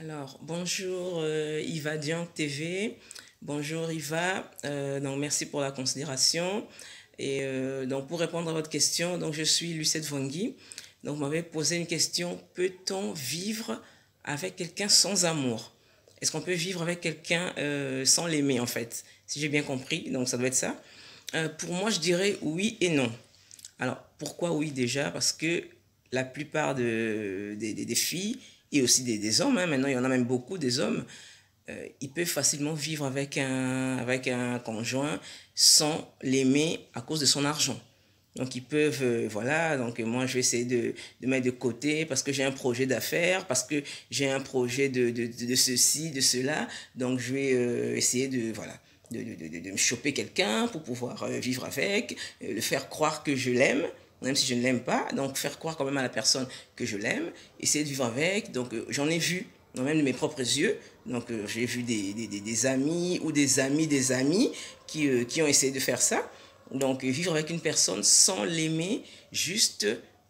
Alors, bonjour Iva Dian TV. Bonjour Iva. Donc, merci pour la considération. Et donc, pour répondre à votre question, donc, je suis Lucette Vongui. Donc, vous m'avez posé une question. Peut-on vivre avec quelqu'un sans amour? Est-ce qu'on peut vivre avec quelqu'un sans l'aimer, en fait? Si j'ai bien compris, donc ça doit être ça. Pour moi, je dirais oui et non. Alors, pourquoi oui déjà? Parce que la plupart des filles, et aussi des hommes, hein, maintenant il y en a même beaucoup des hommes, ils peuvent facilement vivre avec un conjoint sans l'aimer à cause de son argent. Donc ils peuvent, voilà, donc moi je vais essayer de mettre de côté parce que j'ai un projet d'affaires, parce que j'ai un projet de ceci, de cela. Donc je vais essayer de, voilà, de me choper quelqu'un pour pouvoir vivre avec, le faire croire que je l'aime, même si je ne l'aime pas. Donc faire croire quand même à la personne que je l'aime, essayer de vivre avec. Donc j'en ai vu, même de mes propres yeux. Donc j'ai vu des amis ou des amis qui ont essayé de faire ça. Donc, vivre avec une personne sans l'aimer juste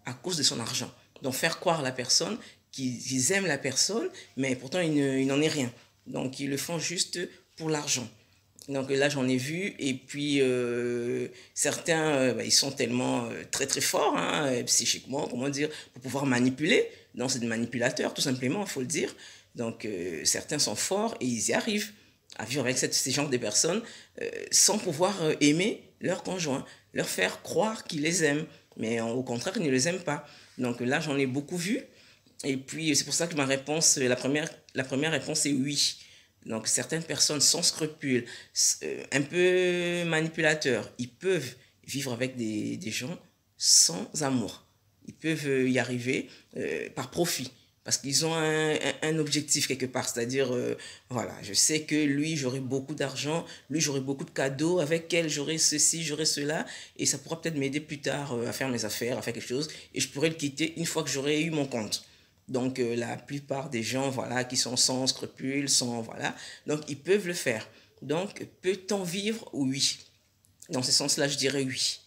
à cause de son argent. Donc, faire croire à la personne qu'ils aiment la personne, mais pourtant, il n'en est rien. Donc, ils le font juste pour l'argent. Donc là, j'en ai vu. Et puis, certains, ils sont tellement très, très forts, hein, psychiquement, comment dire, pour pouvoir manipuler. Donc, c'est des manipulateurs, tout simplement, il faut le dire. Donc, certains sont forts et ils y arrivent à vivre avec ces genres de personnes sans pouvoir aimer leur conjoint, leur faire croire qu'ils les aiment. Mais au contraire, ils ne les aiment pas. Donc là, j'en ai beaucoup vu. Et puis, c'est pour ça que ma réponse, la première réponse est oui. Donc, certaines personnes sans scrupules, un peu manipulateurs, ils peuvent vivre avec des gens sans amour. Ils peuvent y arriver par profit. Parce qu'ils ont un objectif quelque part. C'est-à-dire, voilà, je sais que lui, j'aurai beaucoup d'argent, lui, j'aurai beaucoup de cadeaux, avec elle, j'aurai ceci, j'aurai cela, et ça pourra peut-être m'aider plus tard à faire mes affaires, à faire quelque chose, et je pourrai le quitter une fois que j'aurai eu mon compte. Donc, la plupart des gens, voilà, qui sont sans scrupules, sans, voilà, donc ils peuvent le faire. Donc, peut-on vivre? Oui. Dans ce sens-là, je dirais oui.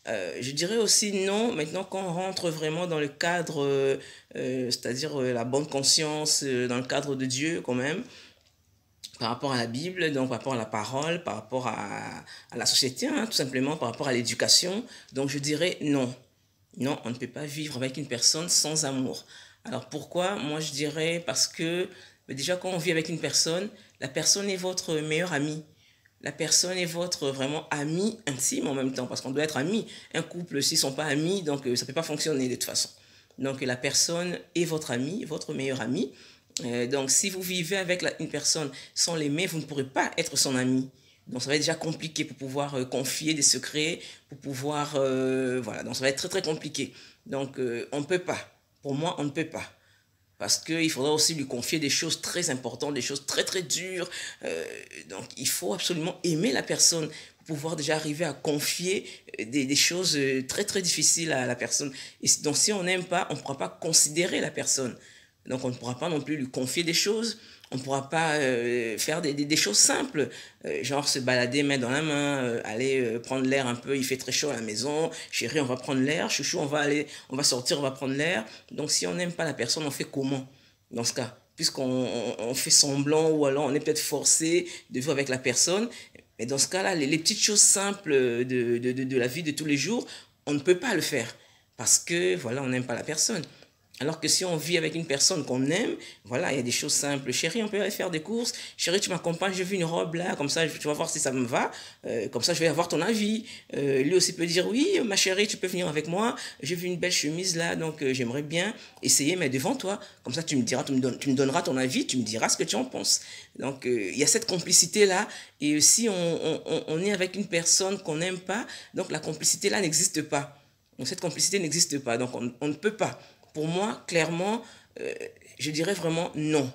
Je dirais aussi non, maintenant qu'on rentre vraiment dans le cadre, c'est-à-dire la bonne conscience, dans le cadre de Dieu quand même, par rapport à la Bible, donc par rapport à la parole, par rapport à la société, hein, tout simplement par rapport à l'éducation. Donc je dirais non. Non, on ne peut pas vivre avec une personne sans amour. Alors pourquoi? Moi je dirais parce que déjà quand on vit avec une personne, la personne est votre meilleur ami. La personne est votre vraiment ami intime en même temps, parce qu'on doit être amis. Un couple, s'ils ne sont pas amis, donc ça ne peut pas fonctionner de toute façon. Donc la personne est votre ami, votre meilleur ami. Donc si vous vivez avec une personne sans l'aimer, vous ne pourrez pas être son ami. Donc ça va être déjà compliqué pour pouvoir confier des secrets, pour pouvoir... voilà, donc ça va être très très compliqué. Donc on ne peut pas. Pour moi, on ne peut pas. Parce qu'il faudra aussi lui confier des choses très importantes, des choses très très dures. Donc il faut absolument aimer la personne pour pouvoir déjà arriver à confier des choses très très difficiles à la personne. Et donc si on n'aime pas, on ne pourra pas considérer la personne. Donc on ne pourra pas non plus lui confier des choses. On ne pourra pas faire des choses simples, genre se balader main dans la main, aller prendre l'air un peu, il fait très chaud à la maison, chérie on va prendre l'air, chouchou on va sortir, on va prendre l'air. Donc si on n'aime pas la personne, on fait comment dans ce cas? Puisqu'on fait semblant ou alors on est peut-être forcé de vivre avec la personne. Mais dans ce cas-là, les petites choses simples de la vie de tous les jours, on ne peut pas le faire parce que voilà, on n'aime pas la personne. Alors que si on vit avec une personne qu'on aime, voilà, il y a des choses simples. Chérie, on peut aller faire des courses. Chérie, tu m'accompagnes, j'ai vu une robe là, comme ça, tu vas voir si ça me va. Comme ça, je vais avoir ton avis. Lui aussi peut dire, oui, ma chérie, tu peux venir avec moi. J'ai vu une belle chemise là, donc j'aimerais bien essayer, mais devant toi. Comme ça, tu me diras, tu me donneras ton avis, tu me diras ce que tu en penses. Donc, il y a cette complicité-là. Et si on est avec une personne qu'on n'aime pas, donc la complicité-là n'existe pas. Donc, cette complicité n'existe pas. Donc, on ne peut pas. Pour moi, clairement, je dirais vraiment non.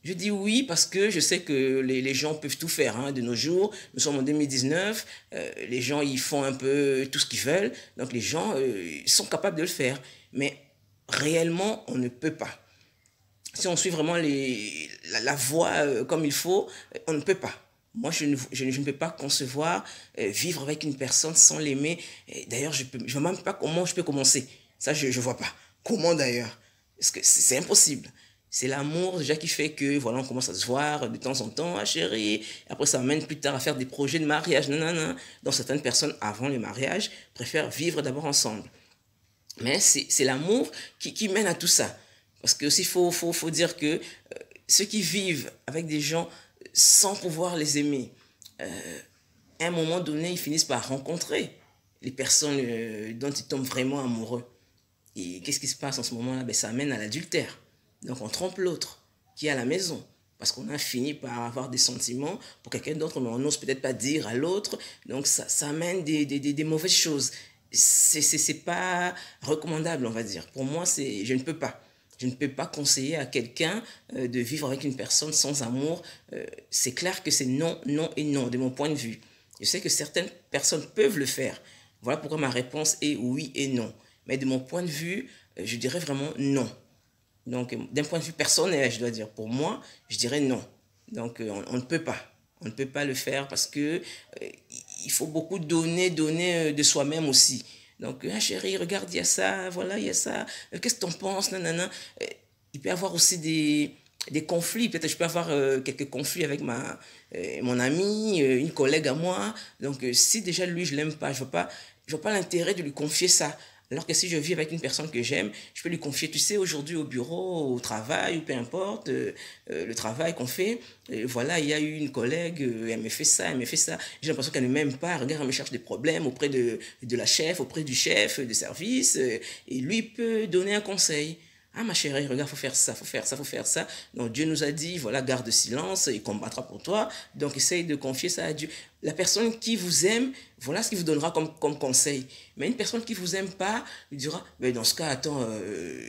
Je dis oui parce que je sais que les gens peuvent tout faire hein, de nos jours. Nous sommes en 2019, les gens ils font un peu tout ce qu'ils veulent. Donc les gens sont capables de le faire. Mais réellement, on ne peut pas. Si on suit vraiment la voie comme il faut, on ne peut pas. Moi, je ne peux pas concevoir vivre avec une personne sans l'aimer. D'ailleurs, je ne vois même pas comment je peux commencer. Ça, je ne vois pas. Comment d'ailleurs? Parce que c'est impossible. C'est l'amour déjà qui fait que, voilà, on commence à se voir de temps en temps, ah chérie, après ça amène plus tard à faire des projets de mariage, nanana. Donc certaines personnes, avant le mariage, préfèrent vivre d'abord ensemble. Mais c'est l'amour qui mène à tout ça. Parce que aussi, faut dire que ceux qui vivent avec des gens sans pouvoir les aimer, à un moment donné, ils finissent par rencontrer les personnes dont ils tombent vraiment amoureux. Et qu'est-ce qui se passe en ce moment-là? Ben, ça amène à l'adultère. Donc on trompe l'autre qui est à la maison. Parce qu'on a fini par avoir des sentiments pour quelqu'un d'autre, mais on n'ose peut-être pas dire à l'autre. Donc ça amène des mauvaises choses. C'est pas recommandable, on va dire. Pour moi, je ne peux pas. Je ne peux pas conseiller à quelqu'un de vivre avec une personne sans amour. C'est clair que c'est non, non et non, de mon point de vue. Je sais que certaines personnes peuvent le faire. Voilà pourquoi ma réponse est oui et non. Mais de mon point de vue, je dirais vraiment non. Donc, d'un point de vue personnel, je dois dire, pour moi, je dirais non. Donc, on ne peut pas. On ne peut pas le faire parce que il faut beaucoup donner de soi-même aussi. Donc, ah, chérie, regarde, il y a ça, voilà, il y a ça. Qu'est-ce que tu en penses? Nanana. Il peut y avoir aussi des conflits. Peut-être que je peux avoir quelques conflits avec mon ami, une collègue à moi. Donc, si déjà lui, je ne l'aime pas, je vois pas l'intérêt de lui confier ça. Alors que si je vis avec une personne que j'aime, je peux lui confier, tu sais, aujourd'hui au bureau, au travail, ou peu importe, le travail qu'on fait, voilà, il y a eu une collègue, elle me fait ça, elle me fait ça. J'ai l'impression qu'elle ne m'aime pas, regarde, elle me cherche des problèmes auprès de la chef, auprès du chef de service, et lui peut donner un conseil. Ah ma chérie, regarde, faut faire ça, faut faire ça, faut faire ça. Donc Dieu nous a dit, voilà, garde silence, il combattra pour toi. Donc essaye de confier ça à Dieu. La personne qui vous aime, voilà ce qu'il vous donnera comme conseil. Mais une personne qui vous aime pas, lui dira, mais dans ce cas, attends,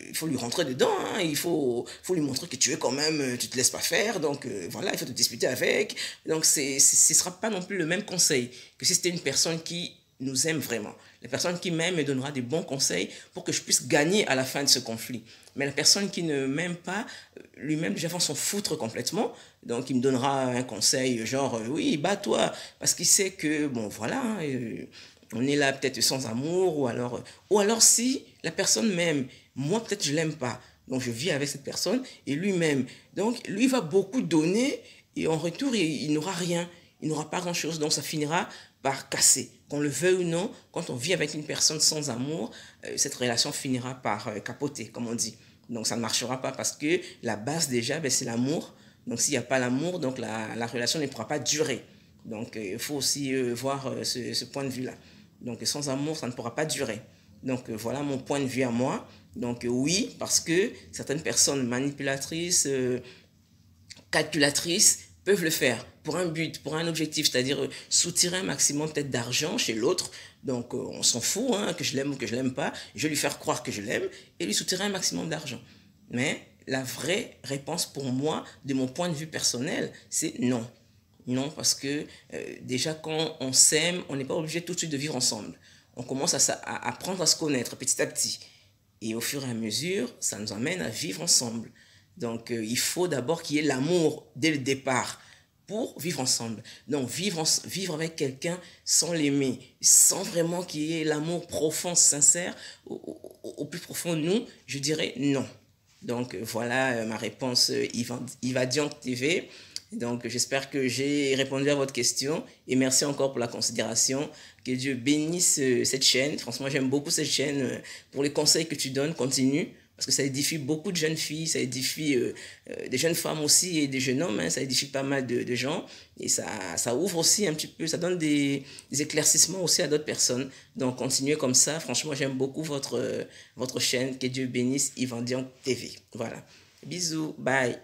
il faut lui rentrer dedans, hein, il faut lui montrer que tu es quand même, tu te laisses pas faire, donc voilà, il faut te disputer avec. Donc ce sera pas non plus le même conseil que si c'était une personne qui nous aime vraiment. La personne qui m'aime me donnera des bons conseils pour que je puisse gagner à la fin de ce conflit. Mais la personne qui ne m'aime pas, lui-même déjà va s'en foutre complètement. Donc il me donnera un conseil genre oui, bats-toi, parce qu'il sait que bon voilà, on est là peut-être sans amour, ou alors si la personne m'aime, moi peut-être je l'aime pas. Donc je vis avec cette personne et lui-même. Donc lui va beaucoup donner et en retour il n'aura rien. Il n'aura pas grand-chose, donc ça finira par casser. Qu'on le veuille ou non, quand on vit avec une personne sans amour, cette relation finira par capoter, comme on dit. Donc ça ne marchera pas parce que la base déjà, ben, c'est l'amour. Donc s'il n'y a pas l'amour, donc la relation ne pourra pas durer. Donc il faut aussi voir ce point de vue-là. Donc sans amour, ça ne pourra pas durer. Donc voilà mon point de vue à moi. Donc oui, parce que certaines personnes manipulatrices, calculatrices, peuvent le faire pour un but, pour un objectif, c'est-à-dire soutirer un maximum peut-être d'argent chez l'autre. Donc on s'en fout, hein, que je l'aime ou que je l'aime pas. Je vais lui faire croire que je l'aime et lui soutirer un maximum d'argent. Mais la vraie réponse pour moi, de mon point de vue personnel, c'est non. Non, parce que déjà quand on s'aime, on n'est pas obligé tout de suite de vivre ensemble. On commence à apprendre à se connaître petit à petit. Et au fur et à mesure, ça nous amène à vivre ensemble. Donc, il faut d'abord qu'il y ait l'amour dès le départ pour vivre ensemble. Donc, vivre avec quelqu'un sans l'aimer, sans vraiment qu'il y ait l'amour profond, sincère, au plus profond de nous, je dirais non. Donc, voilà ma réponse, Yva Dian TV. Donc, j'espère que j'ai répondu à votre question et merci encore pour la considération. Que Dieu bénisse cette chaîne. Franchement, j'aime beaucoup cette chaîne. Pour les conseils que tu donnes, continue. Parce que ça édifie beaucoup de jeunes filles, ça édifie des jeunes femmes aussi et des jeunes hommes, hein, ça édifie pas mal de gens. Et ça ouvre aussi un petit peu, ça donne des éclaircissements aussi à d'autres personnes. Donc continuez comme ça, franchement j'aime beaucoup votre chaîne. Que Dieu bénisse Yvan Dian TV. Voilà. Bisous, bye.